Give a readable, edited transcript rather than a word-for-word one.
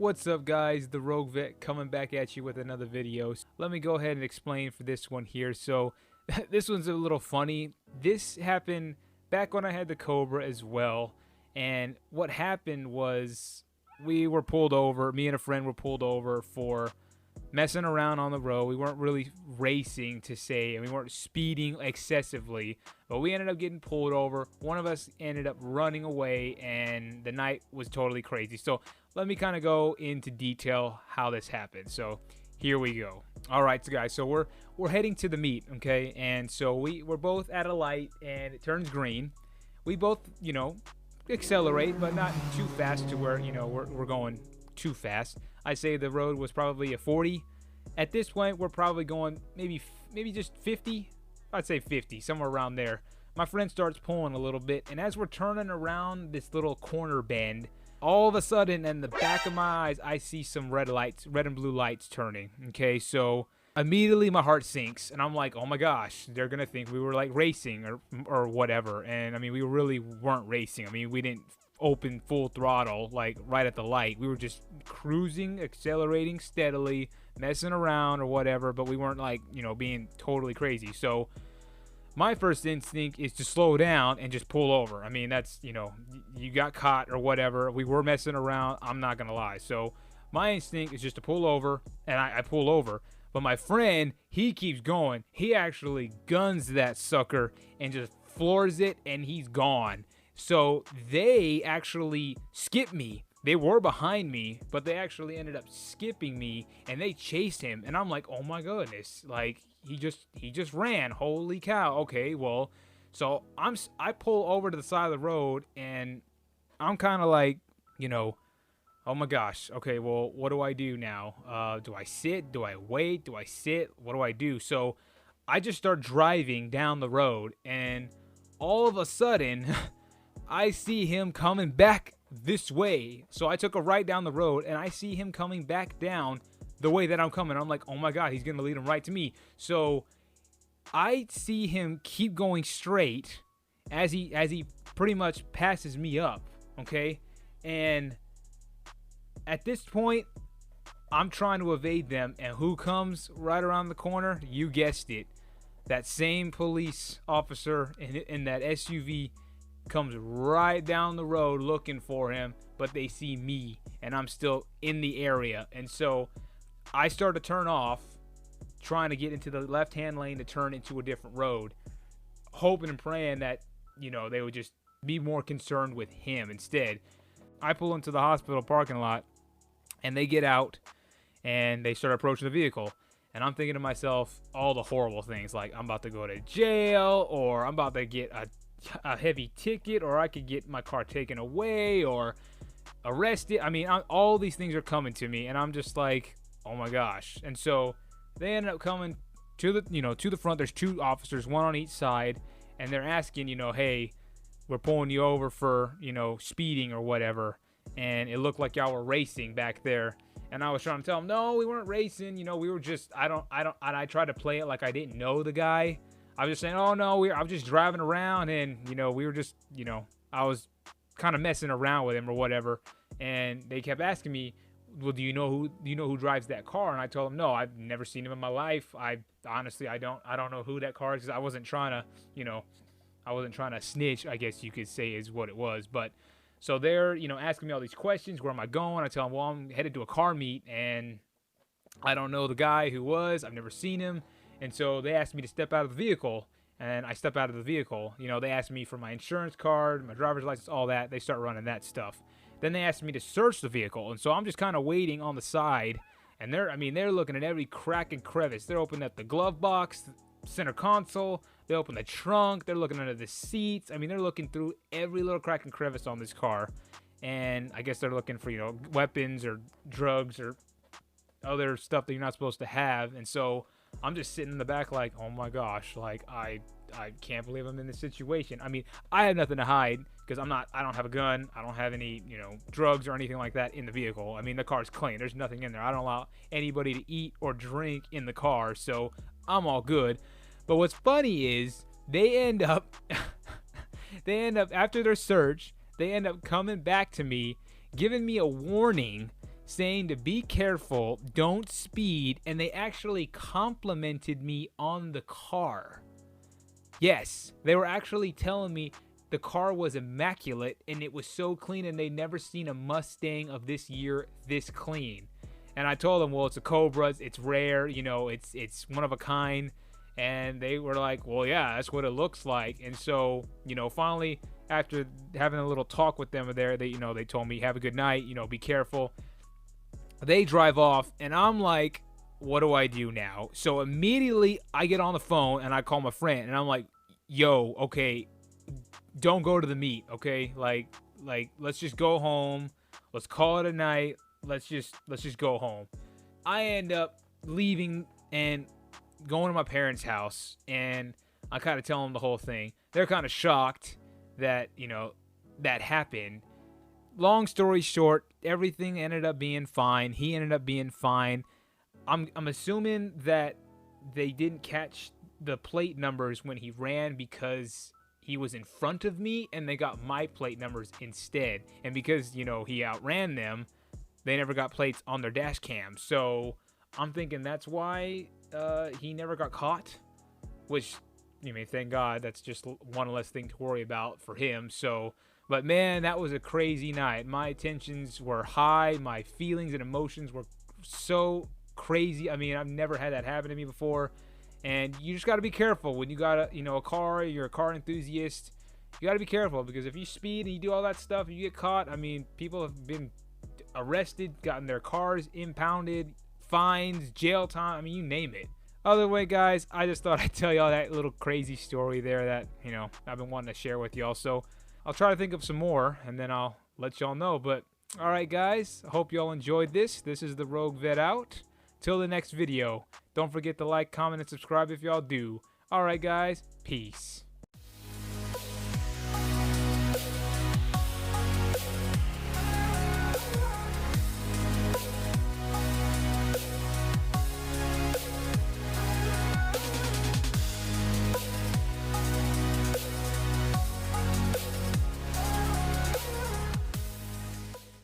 What's up, guys? The Rogue Vet coming back at you with another video. Let me go ahead and explain for this one here. So this one's a little funny. This happened back when I had the Cobra as well, and what happened was we were pulled over. Me and a friend were pulled over for messing around on the road. We weren't really racing to say, and we weren't speeding excessively, but we ended up getting pulled over. One of us ended up running away, and the night was totally crazy. So let me kind of go into detail how this happened. So here we go. All right, so guys, so we're heading to the meet, okay? And so we're both at a light, and it turns green. We both, accelerate, but not too fast to where, we're going too fast. I say the road was probably a 40. At this point, we're probably going maybe just 50. I'd say 50, somewhere around there. My friend starts pulling a little bit, and as we're turning around this little corner bend, all of a sudden, in the back of my eyes, I see some red and blue lights turning. Okay, so immediately my heart sinks, and I'm like, oh my gosh, they're gonna think we were like racing or whatever. And I mean, we really weren't racing. I mean, we didn't open full throttle like right at the light. We were just cruising, accelerating steadily, messing around or whatever, but we weren't like, being totally crazy. So my first instinct is to slow down and just pull over. I mean, that's, you got caught or whatever. We were messing around, I'm not gonna lie. So my instinct is just to pull over, and I pull over. But my friend, he keeps going. He actually guns that sucker and just floors it, and he's gone. So they actually skipped me. They were behind me, but they actually ended up skipping me, and they chased him. And I'm like, oh my goodness, like he just ran. Holy cow. Okay, well, so I pull over to the side of the road, and I'm kind of like, oh my gosh. Okay, well, what do I do now? Do I sit? Do I wait? Do I sit? What do I do? So I just start driving down the road, and all of a sudden I see him coming back this way. So I took a right down the road, and I see him coming back down the way that I'm coming. I'm like, oh my god, he's gonna lead him right to me. So I see him keep going straight as he pretty much passes me up, okay? And at this point, I'm trying to evade them, and who comes right around the corner? You guessed it. That same police officer in that SUV comes right down the road looking for him, but they see me, and I'm still in the area. And so I start to turn off, trying to get into the left-hand lane to turn into a different road, hoping and praying that, they would just be more concerned with him instead. I pull into the hospital parking lot, and they get out, and they start approaching the vehicle. And I'm thinking to myself all the horrible things, like I'm about to go to jail, or I'm about to get a heavy ticket, or I could get my car taken away or arrested. I mean, all these things are coming to me, and I'm just like, oh my gosh. And so they ended up coming to the front. There's two officers, one on each side, and they're asking, hey, we're pulling you over for, speeding or whatever. And it looked like y'all were racing back there. And I was trying to tell them, no, we weren't racing. We were just, I tried to play it like I didn't know the guy. I was just saying, oh no, I was just driving around, and, we were just, I was kind of messing around with him or whatever. And they kept asking me, well, do you know who drives that car? And I told them, no, I've never seen him in my life. I honestly, I don't know who that car is, because I wasn't trying to, snitch, I guess you could say is what it was. But so they're, asking me all these questions. Where am I going? I tell them, well, I'm headed to a car meet, and I don't know the guy who was. I've never seen him. And so they asked me to step out of the vehicle, and I step out of the vehicle. They asked me for my insurance card, my driver's license, all that. They start running that stuff. Then they asked me to search the vehicle, and so I'm just kind of waiting on the side, and they're looking at every crack and crevice. They're opening up the glove box, center console. They open the trunk. They're looking under the seats. I mean, they're looking through every little crack and crevice on this car, and I guess they're looking for weapons or drugs or other stuff that you're not supposed to have. And so I'm just sitting in the back like, oh my gosh, like I can't believe I'm in this situation. I mean, I have nothing to hide, because I don't have a gun. I don't have any, drugs or anything like that in the vehicle. I mean, the car's clean. There's nothing in there. I don't allow anybody to eat or drink in the car, so I'm all good. But what's funny is they end up after their search, they end up coming back to me, giving me a warning, saying to be careful, don't speed, and they actually complimented me on the car. Yes, they were actually telling me the car was immaculate and it was so clean, and they'd never seen a Mustang of this year this clean. And I told them, well, it's a Cobra, it's rare, you know, it's one of a kind. And they were like, well, yeah, that's what it looks like. And so, you know, finally, after having a little talk with them there, they told me, have a good night, you know, be careful. They drive off, and I'm like, what do I do now? So immediately I get on the phone and I call my friend, and I'm like, yo, okay, don't go to the meet, okay? Like let's just go home. Let's call it a night. Let's just go home. I end up leaving and going to my parents' house, and I kind of tell them the whole thing. They're kind of shocked that, you know, that happened. Long story short, everything ended up being fine. He ended up being fine. I'm assuming that they didn't catch the plate numbers when he ran because he was in front of me, and they got my plate numbers instead. And because, you know, he outran them, they never got plates on their dash cam. So I'm thinking that's why he never got caught, which, I mean, thank God, that's just one less thing to worry about for him. So, but man, that was a crazy night. My tensions were high. My feelings and emotions were so crazy. I mean, I've never had that happen to me before. And you just got to be careful when you got a car, you're a car enthusiast. You got to be careful, because if you speed and you do all that stuff and you get caught, I mean, people have been arrested, gotten their cars impounded, fines, jail time, I mean, you name it. Other way, guys, I just thought I'd tell y'all that little crazy story there that, you know, I've been wanting to share with y'all. So I'll try to think of some more, and then I'll let y'all know. But all right, guys, I hope y'all enjoyed this. This is the Rogue Vet out. Till the next video, don't forget to like, comment, and subscribe if y'all do. All right, guys, peace.